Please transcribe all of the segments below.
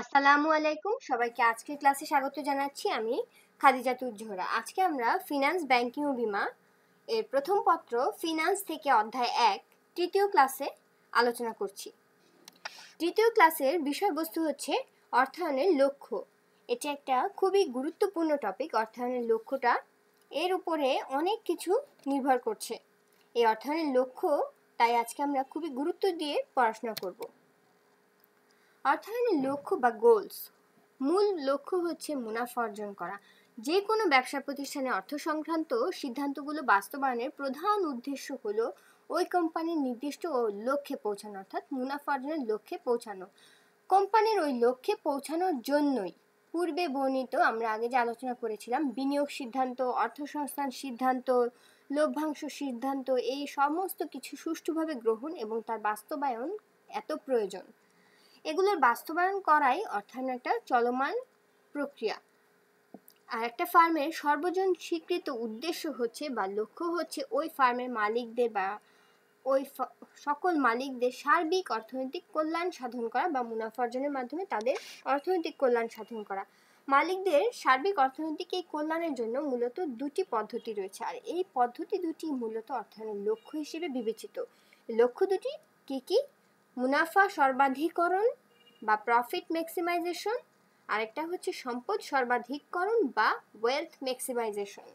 আসসালামু আলাইকুম, সবাইকে আজকের ক্লাসে স্বাগত জানাচ্ছি। আমি খাদিজাতুল জোহরা। আজকে আমরা ফিনান্স, ব্যাংকিং ও বীমা এর প্রথম পত্র ফিনান্স থেকে অধ্যায় 1 তৃতীয় ক্লাসে আলোচনা করছি। তৃতীয় ক্লাসের বিষয়বস্তু হচ্ছে অর্থায়নের লক্ষ্য। এটা একটা খুবই গুরুত্বপূর্ণ টপিক। অর্থায়নের লক্ষ্যটা এর উপরে অনেক কিছু নির্ভর করছে। এই অর্থায়নের লক্ষ্য তাই আজকে আমরা খুবই গুরুত্ব দিয়ে পড়াশোনা করব। অর্থায়নের লক্ষ্য বা গোলস, মূল লক্ষ্য হচ্ছে মুনাফা অর্জন করা। যে কোনো ব্যবসা প্রতিষ্ঠানে অর্থ সংক্রান্ত সিদ্ধান্তগুলো বাস্তবায়নের প্রধান উদ্দেশ্য হলো ওই কোম্পানির নির্দিষ্ট লক্ষ্যে পৌঁছানো, অর্থাৎ মুনাফা অর্জনের লক্ষ্যে পৌঁছানো। কোম্পানির ওই লক্ষ্যে পৌঁছানোর জন্যই পূর্বে বর্ণিত, আমরা আগে যে আলোচনা করেছিলাম, বিনিয়োগ সিদ্ধান্ত, অর্থসংস্থান সিদ্ধান্ত, লভ্যাংশ সিদ্ধান্ত, এই সমস্ত কিছু সুষ্ঠুভাবে গ্রহণ এবং তার বাস্তবায়ন এত প্রয়োজন। এগুলোর বাস্তবায়ন করাই অর্থায়নের একটা চলমান প্রক্রিয়া। আর একটা ফার্মের সর্বজন স্বীকৃত উদ্দেশ্য হচ্ছে বা লক্ষ্য হচ্ছে ওই ফার্মের মালিকদের বা ওই সকল মালিকদের সার্বিক অর্থনৈতিক কল্যাণ সাধন করা বা মুনাফা অর্জনের মাধ্যমে তাদের অর্থনৈতিক কল্যাণ সাধন করা। মালিকদের সার্বিক অর্থনৈতিক এই কল্যাণের জন্য মূলত দুটি পদ্ধতি রয়েছে, আর এই পদ্ধতি দুটি মূলত অর্থায়নের লক্ষ্য হিসেবে বিবেচিত। লক্ষ্য দুটি কি কি? মুনাফা সর্বাধিকরণ বা প্রফিট ম্যাক্সিমাইজেশন, আরেকটা হচ্ছে সম্পদ সর্বাধিকরণ বা ওয়েলথ ম্যাক্সিমাইজেশন।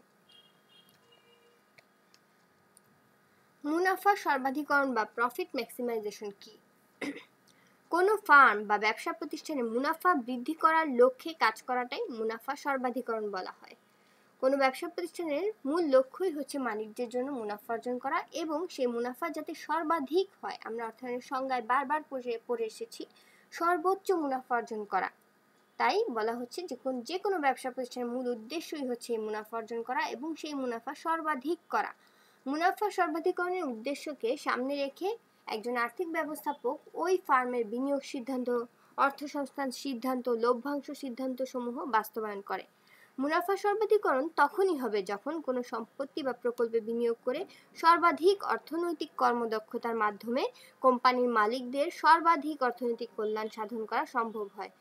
মুনাফা সর্বাধিকরণ বা প্রফিট ম্যাক্সিমাইজেশন কি? কোনো ফার্ম বা ব্যবসা প্রতিষ্ঠানে মুনাফা বৃদ্ধি করার লক্ষ্যে কাজ করাটাই মুনাফা সর্বাধিকরণ বলা হয়। কোনো ব্যবসা প্রতিষ্ঠানের মূল লক্ষ্যই হচ্ছে মালিকদের জন্য মুনাফা অর্জন করা এবং সেই মুনাফা যাতে সর্বাধিক হয়। আমরা অর্থায়নের সংজ্ঞায় বারবার পড়ে এসেছি, সর্বোচ্চ মুনাফা অর্জন করা। তাই বলা হচ্ছে যে কোনো ব্যবসা প্রতিষ্ঠানের মূল উদ্দেশ্যই হচ্ছে এই মুনাফা অর্জন করা এবং সেই মুনাফা সর্বাধিক করা। মুনাফা সর্বাধিকরণের উদ্দেশ্যকে সামনে রেখে একজন আর্থিক ব্যবস্থাপক ওই ফার্মের বিনিয়োগ সিদ্ধান্ত, অর্থসংস্থান সিদ্ধান্ত, লভ্যাংশ সিদ্ধান্ত সমূহ বাস্তবায়ন করে। মুনাফা সর্বাধিকরণ তখনই হবে যখন কোনো সম্পত্তি বা প্রকল্পে বিনিয়োগ করে সর্বাধিক অর্থনৈতিক কর্মদক্ষতার মাধ্যমে কোম্পানির মালিকদের সর্বাধিক অর্থনৈতিক কল্যাণ সাধন করা সম্ভব হয়।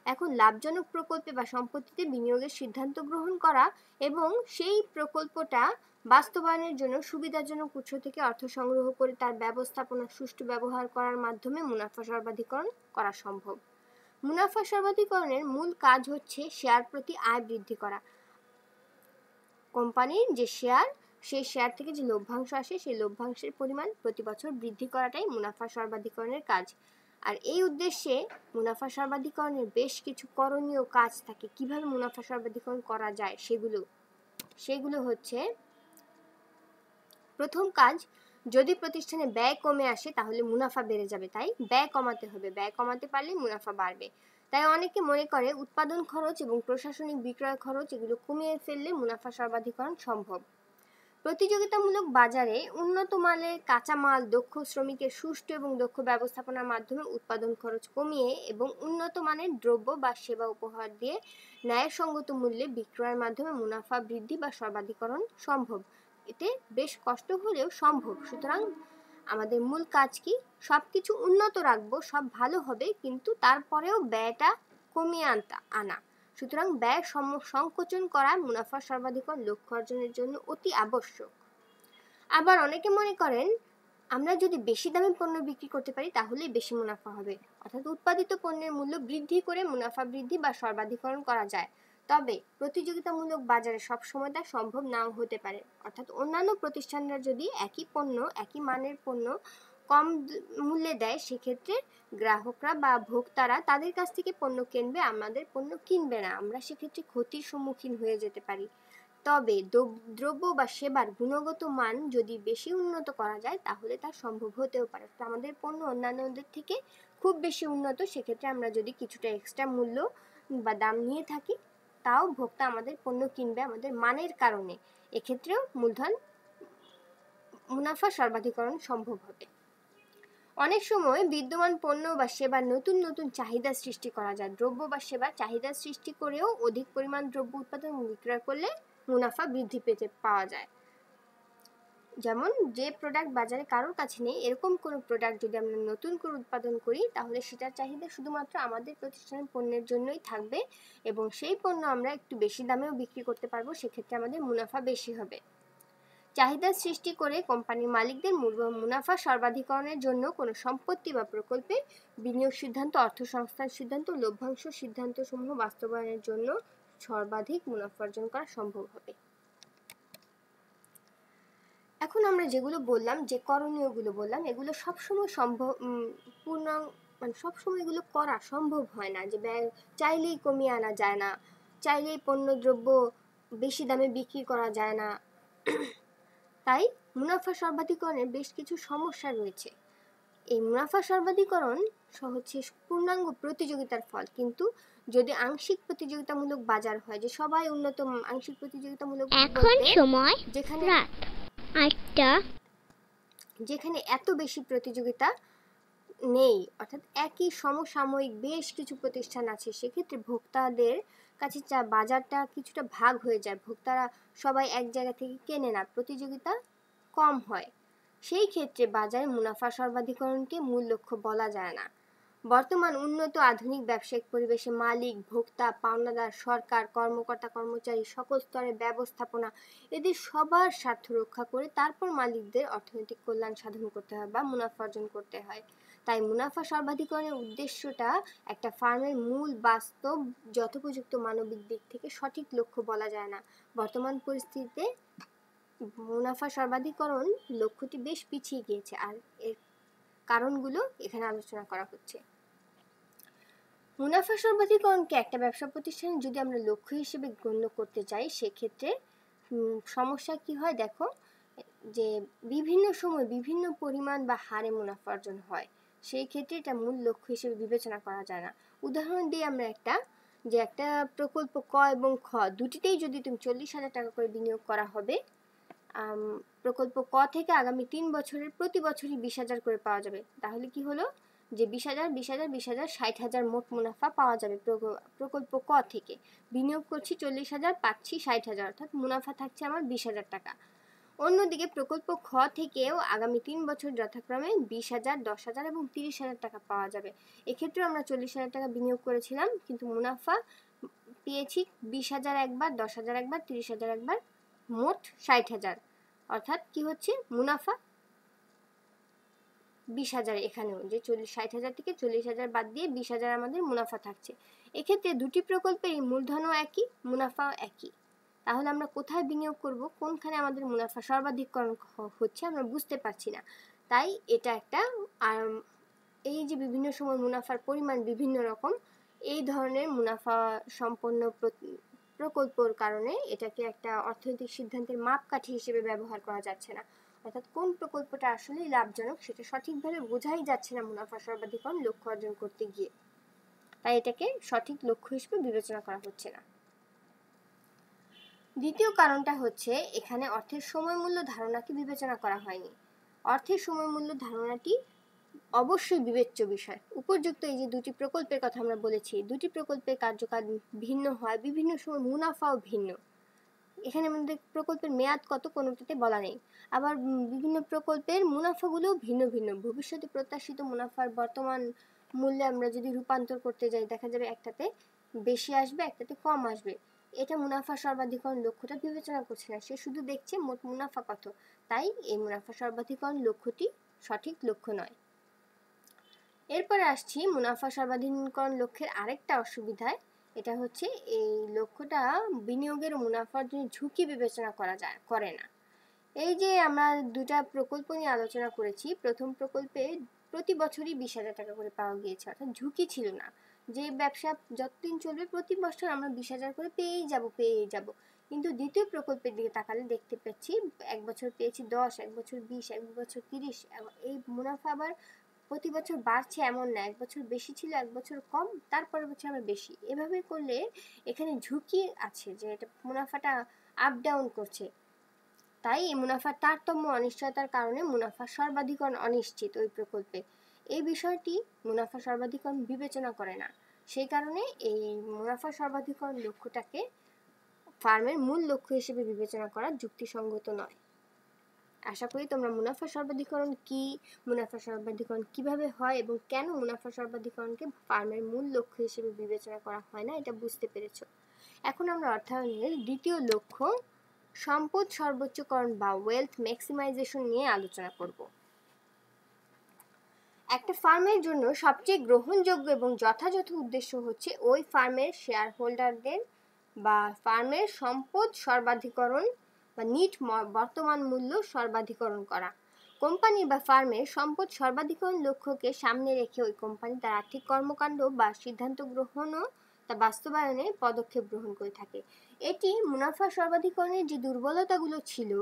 এখন লাভজনক প্রকল্পে বা সম্পত্তিতে বিনিয়োগের সিদ্ধান্ত গ্রহণ করা এবং সেই প্রকল্পটা বাস্তবায়নের জন্য সুবিধাজনক উৎস থেকে অর্থ সংগ্রহ করে তার ব্যবস্থাপনা সুষ্ঠু ব্যবহার করার মাধ্যমে মুনাফা সর্বাধিকরণ করা সম্ভব। মুনাফা সর্বাধিকরণের মূল কাজ হচ্ছে শেয়ার প্রতি আয় বৃদ্ধি করা। কোম্পানির যে শেয়ার, সেই শেয়ার থেকে যে লভ্যাংশ আসে সেই লভ্যাংশের পরিমাণ প্রতি বছর বৃদ্ধি করাটাই মুনাফা সর্বাধিকরণের কাজ। আর এই উদ্দেশ্যে মুনাফা সর্বাধিকরণের বেশ কিছু করণীয় কাজ থাকে। কিভাবে মুনাফা সর্বাধিকরণ করা যায় সেগুলো হচ্ছে, প্রথম কাজ, যদি প্রতিষ্ঠানে ব্যয় কমে আসে তাহলে মুনাফা বেড়ে যাবে, তাই ব্যয় কমাতে হবে। ব্যয় কমাতে পারলে মুনাফা বাড়বে। তাই অনেকে মনে করে উৎপাদন খরচ এবং প্রশাসনিক বিক্রয় খরচ এগুলো কমিয়ে ফেললে মুনাফা সর্বাধিকরণ সম্ভব। প্রতিযোগিতামূলক বাজারে উন্নত মানের কাঁচামাল, দক্ষ শ্রমিকের সুষ্ঠু এবং দক্ষ ব্যবস্থাপনার মাধ্যমে উৎপাদন খরচ কমিয়ে এবং উন্নত মানের দ্রব্য বা সেবা উপহার দিয়ে ন্যায়সঙ্গত মূল্যে বিক্রয়ের মাধ্যমে মুনাফা বৃদ্ধি বা সর্বাধিকরণ সম্ভব। এতে বেশ কষ্ট হলেও সম্ভব। সুতরাং আমাদের মূল কাজ কি? সবকিছু উন্নত রাখবো, সব ভালো হবে, কিন্তু তারপরেও ব্যয়টা কমিয়ে আনা। সুতরাং ব্যয় সংকোচন করা মুনাফা সর্বাধিকরণ লক্ষ্য অর্জনের জন্য অতি আবশ্যক। আবার অনেকে মনে করেন আমরা যদি বেশি দামে পণ্য বিক্রি করতে পারি তাহলেই বেশি মুনাফা হবে, অর্থাৎ উৎপাদিত পণ্যের মূল্য বৃদ্ধি করে মুনাফা বৃদ্ধি বা সর্বাধিকরণ করা যায়। তবে প্রতিযোগিতামূলক বাজারে সবসময় তা সম্ভব নাও হতে পারে। অর্থাৎ অন্যান্য প্রতিষ্ঠানরা যদি একই পণ্য, একই মানের পণ্য কম মূল্যে দেয়, সেক্ষেত্রে গ্রাহকরা বা ভোক্তারা তাদের কাছ থেকে পণ্য কিনবে, আমাদের পণ্য কিনবে না। আমরা সেক্ষেত্রে ক্ষতির সম্মুখীন হয়ে যেতে পারি। তবে দ্রব্য বা সেবার গুণগত মান যদি বেশি উন্নত করা যায় তাহলে তা সম্ভব হতেও পারে। তো আমাদের পণ্য অন্যান্যদের থেকে খুব বেশি উন্নত, সেক্ষেত্রে আমরা যদি কিছুটা এক্সট্রা মূল্য বা দাম নিয়ে থাকি তাও ভোক্তা আমাদের পণ্য কিনবে আমাদের মানের কারণে। এক্ষেত্রেও মূলধন মুনাফা সর্বাধিকরণ সম্ভব হবে। অনেক সময় বিদ্যমান পণ্য বা সেবার নতুন নতুন চাহিদা সৃষ্টি করা যায়। দ্রব্য বা সেবার চাহিদা সৃষ্টি করেও অধিক পরিমাণ দ্রব্য উৎপাদন বিক্রয় করলে মুনাফা বৃদ্ধি পাওয়া যায়। যেমন যে প্রোডাক্ট বাজারে কারোর কাছে নেই, এরকম কোনো প্রোডাক্ট যদি আমরা নতুন করে উৎপাদন করি তাহলে সেটার চাহিদা শুধুমাত্র আমাদের প্রতিষ্ঠানের পণ্যের জন্যই থাকবে এবং সেই পণ্য আমরা একটু বেশি দামেও বিক্রি করতে পারবো, সেক্ষেত্রে আমাদের মুনাফা বেশি হবে। চাহিদা সৃষ্টি করে কোম্পানির মালিকদের মুনাফা সর্বাধিকরণের জন্য কোনো সম্পত্তি বা প্রকল্পে বিনিয়োগ সিদ্ধান্ত, অর্থ সংস্থান সিদ্ধান্ত, লভ্যাংশ সিদ্ধান্ত সমূহ বাস্তবায়নের জন্য সর্বাধিক মুনাফা অর্জন করা সম্ভব হবে। এখন আমরা যেগুলো বললাম, যে করণীয়গুলো বললাম, এগুলো সবসময় সম্ভব মানে সবসময় এগুলো করা সম্ভব হয় না, যে ব্যয় চাইলেই কমিয়ে আনা যায় না, চাইলেই পণ্যদ্রব্য বেশি দামে বিক্রি করা যায় না। তাই মুনাফা সর্বাধিকরণের বেশ কিছু সমস্যা রয়েছে। এই মুনাফা সর্বাধিকরণ হচ্ছে পূর্ণাঙ্গ প্রতিযোগিতার ফল, কিন্তু যদি আংশিক প্রতিযোগিতামূলক বাজার হয়, যে সবাই উন্নত আংশিক প্রতিযোগিতামূলক, এখন সময় যেখানে রাত 8টা, যেখানে এত বেশি প্রতিযোগিতা নেই, অর্থাৎ একই সমসাময়িক বেশ কিছু প্রতিষ্ঠান আছে, সেক্ষেত্রে ভোক্তাদের কাছে বাজারটা কিছুটা ভাগ হয়ে যায়, ভোক্তারা সবাই এক জায়গা থেকে কেনে না, প্রতিযোগিতা কম হয়। সেই ক্ষেত্রে বাজারে মুনাফা সর্বাধিকরণকে মূল লক্ষ্য বলা যায় না। বর্তমান উন্নত আধুনিক ব্যবসায়িক পরিবেশে মালিক, ভোক্তা, পাওনাদার, সরকার, কর্মকর্তা, কর্মচারী, সকল স্তরের ব্যবস্থাপনা, এদের সবার স্বার্থ রক্ষা করে তারপর মালিকদের অর্থনৈতিক কল্যাণ সাধন করতে হয় বা মুনাফা অর্জন করতে হয়। তাই মুনাফা সর্বাধিকরণের উদ্দেশ্যটা একটা ফার্মের মূল বাস্তব যথোপযুক্ত মানবিক দিক থেকে সঠিক লক্ষ্য বলা যায় না। বর্তমান পরিস্থিতিতে মুনাফা সর্বাধিকরণ লক্ষ্যটি বেশ পিছিয়ে গিয়েছে, আর এর কারণগুলো এখানে আলোচনা করা হচ্ছে। মুনাফা সর্বাধিকরণকে একটা ব্যবসা প্রতিষ্ঠানে যদি আমরা লক্ষ্য হিসেবে গণ্য করতে চাই, সেক্ষেত্রে সমস্যা কি হয় দেখো, যে বিভিন্ন সময় বিভিন্ন পরিমাণ বা হারে মুনাফা অর্জন হয়, সেই ক্ষেত্রে এটা মূল লক্ষ্য হিসেবে বিবেচনা করা যায় না। উদাহরণ দিই আমরা একটা প্রকল্প ক এবং খ দুটিতেই যদি তুমি 40,000 টাকা করে বিনিয়োগ করা হবে, প্রকল্প ক থেকে আগামী 3 বছরের প্রতি বছরই 20,000 করে পাওয়া যাবে, তাহলে কি হলো যে 20,000 20,000 20,000 60,000 মোট মুনাফা পাওয়া যাবে প্রকল্প ক থেকে। বিনিয়োগ করছি 40,000, পাচ্ছি 60,000, অর্থাৎ মুনাফা থাকছে আমার 20,000 টাকা। অন্যদিকে প্রকল্প খ থেকেও আগামী 3 বছর যথাক্রমে 20,000, 10,000 এবং 30,000 টাকা পাওয়া যাবে। এক্ষেত্রে আমরা 40,000 টাকা বিনিয়োগ করেছিলাম, কিন্তু মুনাফা পেয়েছি 20,000 একবার, 10,000 একবার, 30,000 একবার, মোট 60,000। অর্থাৎ কি হচ্ছে, মুনাফা 20,000, এখানেও যে 60,000 থেকে 40,000 বাদ দিয়ে 20,000 আমাদের মুনাফা থাকছে। এক্ষেত্রে দুটি প্রকল্পের মূলধনও একই, মুনাফাও একই। তাহলে আমরা কোথায় বিনিয়োগ করব, কোনখানে আমাদের মুনাফা সর্বাধিকরণ হচ্ছে আমরা বুঝতে পারছি না। তাই এটা একটা, আর এই যে বিভিন্ন সময় মুনাফার পরিমাণ বিভিন্ন রকম, এই ধরনের মুনাফা সম্পন্ন প্রকল্পর কারণে এটাকে একটা অর্থনৈতিক সিদ্ধান্তের মাপকাঠি হিসেবে ব্যবহার করা যাচ্ছে না। অর্থাৎ কোন প্রকল্পটা আসলেই লাভজনক সেটা সঠিকভাবে বোঝাই যাচ্ছে না মুনাফা সর্বাধিকরণ লক্ষ্য অর্জন করতে গিয়ে, তাই এটাকে সঠিক লক্ষ্য হিসেবে বিবেচনা করা হচ্ছে না। দ্বিতীয় কারণটা হচ্ছে, এখানে অর্থের সময় মূল্য ধারণাকে বিবেচনা করা হয়নি। অর্থের সময় মূল্য ধারণাটি অবশ্যই বিবেচ্য বিষয়। উপযুক্ত এই যে দুটি প্রকল্পের কথা আমরা বলেছি, দুটি প্রকল্পের কার্যকাল ভিন্ন হয়, বিভিন্ন সময় মুনাফাও ভিন্ন। এখানে আমাদের প্রকল্পের মেয়াদ কত কোনোটাতে বলা নেই, আবার বিভিন্ন প্রকল্পের মুনাফাগুলোও ভিন্ন ভিন্ন। ভবিষ্যতে প্রত্যাশিত মুনাফার বর্তমান মূল্যে আমরা যদি রূপান্তর করতে যাই, দেখা যাবে একটাতে বেশি আসবে, একটাতে কম আসবে। এটা মুনাফা সর্বাধিকরণ লক্ষ্যটা বিবেচনা করছে না, সে শুধু দেখছে মোট মুনাফা কত। তাই এই মুনাফা সর্বাধিকরণ লক্ষ্যটি সঠিক লক্ষ্য নয়। এরপরে আসছি মুনাফা সর্বাধিকরণ লক্ষ্যের আরেকটা অসুবিধায়, এটা হচ্ছে এই লক্ষ্যটা বিনিয়োগের মুনাফার জন্য ঝুঁকি বিবেচনা করে না। এই যে আমরা দুটা প্রকল্প নিয়ে আলোচনা করেছি, প্রথম প্রকল্পে প্রতি বছরই 20,000 টাকা করে পাওয়া গিয়েছে, অর্থাৎ ঝুঁকি ছিল না, যে ব্যবসা যতদিন চলবে প্রতি বছর আমরা 20,000 করে পেয়েই যাব। কিন্তু দ্বিতীয় প্রকল্পের দিকে তাকালে দেখতে পাচ্ছি এক বছর পেয়েছি 10, এক বছর 20, এক বছর 30, এই মুনাফা আবার প্রতি বছর বাড়ছে এমন না, এক বছর বেশি ছিল, এক বছর কম, তারপরের বছর আবার বেশি। এভাবে করলে এখানে ঝুঁকি আছে যে এটা মুনাফাটা আপ ডাউন করছে। তাই এই মুনাফার তারতম্য অনিশ্চয়তার কারণে মুনাফা সর্বাধিকরণ অনিশ্চিত ওই প্রকল্পে। এই বিষয়টি মুনাফা সর্বাধিকরণ বিবেচনা করে না, সেই কারণে এই মুনাফা সর্বাধিকরণ লক্ষ্যটাকে ফার্মের মূল লক্ষ্য হিসেবে বিবেচনা করা যুক্তিসঙ্গত নয়। আশা করি তোমরা মুনাফা সর্বাধিকরণ কি, মুনাফা সর্বাধিকরণ কিভাবে হয় এবং কেন মুনাফা সর্বাধিকরণকে ফার্মের মূল লক্ষ্য হিসেবে বিবেচনা করা হয় না এটা বুঝতে পেরেছো। এখন আমরা অর্থায়নের দ্বিতীয় লক্ষ্য সম্পদ সর্বোচ্চকরণ বা ওয়েলথ ম্যাক্সিমাইজেশন নিয়ে আলোচনা করব। একটা ফার্মের জন্য সবচেয়ে গ্রহণযোগ্য এবং যথাযথ উদ্দেশ্য হচ্ছে ওই ফার্মের শেয়ার হোল্ডারদের বা ফার্মের সম্পদ সর্বাধিকরণ বা নিট বর্তমান মূল্য সর্বাধিকরণ করা। কোম্পানি বা ফার্মের সম্পদ সর্বাধিকরণ লক্ষ্যকে সামনে রেখে ওই কোম্পানি তার আর্থিক কর্মকাণ্ড বা সিদ্ধান্ত গ্রহণ ও তা বাস্তবায়নে পদক্ষেপ গ্রহণ করে থাকে। এটি মুনাফা সর্বাধিকরণের যে দুর্বলতাগুলো ছিল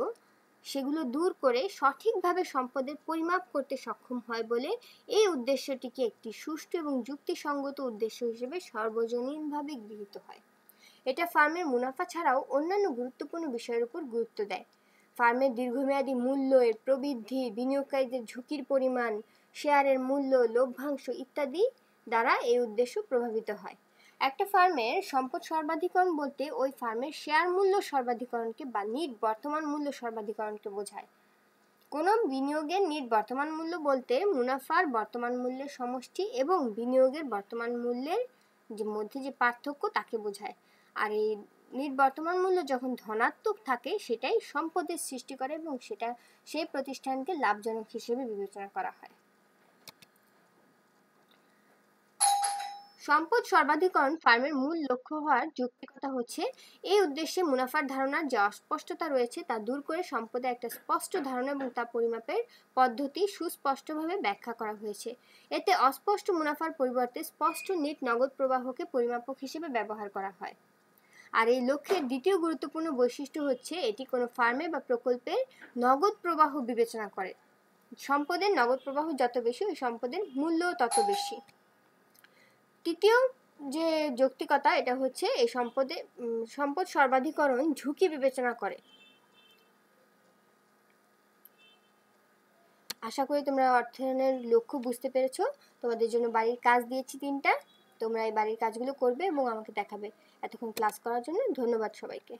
সেগুলো দূর করে সঠিকভাবে সম্পদের পরিমাপ করতে সক্ষম হয় বলে এই উদ্দেশ্যটিকে একটি সুষ্ঠু এবং যুক্তিসঙ্গত উদ্দেশ্য হিসেবে সর্বজনীনভাবে গৃহীত হয়। এটা ফার্মের মুনাফা ছাড়াও অন্যান্য গুরুত্বপূর্ণ বিষয়ের উপর গুরুত্ব দেয়। ফার্মের দীর্ঘমেয়াদী মূল্য, এর প্রবৃদ্ধি, বিনিয়োগকারীদের ঝুঁকির পরিমাণ, শেয়ারের মূল্য, লভ্যাংশ ইত্যাদি দ্বারা এই উদ্দেশ্য প্রভাবিত হয়। একটা ফার্মের সম্পদ সর্বাধিকরণ বলতে ওই ফার্মের শেয়ার মূল্য সর্বাধিকরণকে বা নিট বর্তমান মূল্য সর্বাধিকরণকে বোঝায়। কোনো বিনিয়োগের নিট বর্তমান মূল্য বলতে মুনাফার বর্তমান মূল্যের সমষ্টি এবং বিনিয়োগের বর্তমান মূল্যের মধ্যে যে পার্থক্য তাকে বোঝায়। আর এই নিট বর্তমান মূল্য যখন ধনাত্মক থাকে সেটাই সম্পদের সৃষ্টি করে এবং সেটা সেই প্রতিষ্ঠানকে লাভজনক হিসেবে বিবেচনা করা হয়। সম্পদ সর্বাধিকরণ ফার্মের মূল লক্ষ্য হওয়ার যৌক্তিকতা হচ্ছে এই উদ্দেশ্যে মুনাফার ধারণার যে অস্পষ্টতা রয়েছে তা দূর করে সম্পদের একটা স্পষ্ট ধারণা এবং তা পরিমাপের পদ্ধতি সুস্পষ্টভাবে ব্যাখ্যা করা হয়েছে। এতে অস্পষ্ট মুনাফার পরিবর্তে স্পষ্ট নেট নগদ প্রবাহকে পরিমাপক হিসেবে ব্যবহার করা হয়। আর এই লক্ষ্যের দ্বিতীয় গুরুত্বপূর্ণ বৈশিষ্ট্য হচ্ছে এটি কোনো ফার্মে বা প্রকল্পের নগদ প্রবাহ বিবেচনা করে। সম্পদের নগদ প্রবাহ যত বেশি ওই সম্পদের মূল্যও তত বেশি। তৃতীয় যে যৌক্তিকতা এটা হচ্ছে এই সম্পদ সর্বাধিকরণ ঝুঁকি বিবেচনা করে। আশা করি তোমরা অর্থায়নের লক্ষ্য বুঝতে পেরেছো। তোমাদের জন্য বাড়ির কাজ দিয়েছি 3টা, তোমরা এই বাড়ির কাজগুলো করবে এবং আমাকে দেখাবে। এতক্ষণ ক্লাস করার জন্য ধন্যবাদ সবাইকে।